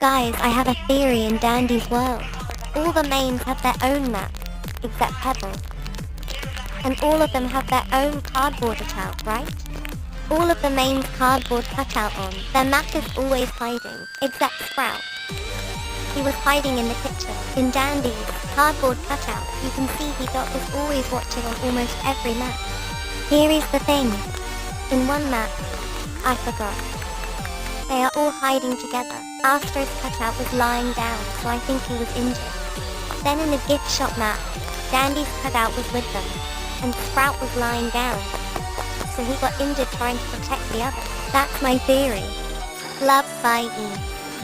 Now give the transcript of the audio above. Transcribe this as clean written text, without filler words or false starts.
Guys, I have a theory in Dandy's world. All the mains have their own map, except Pebble. And all of them have their own cardboard cutout, right? All of the mains' cardboard cutout on. Their map is always hiding, except Sprout. He was hiding in the kitchen. In Dandy's cardboard cutout, you can see Dot is always watching on almost every map. Here is the thing. In one map, I forgot. They are all hiding together. Astro's cutout was lying down, so I think he was injured. Then in the gift shop map, Dandy's cutout was with them, and Sprout was lying down, so he got injured trying to protect the others. That's my theory. Love, bye, E.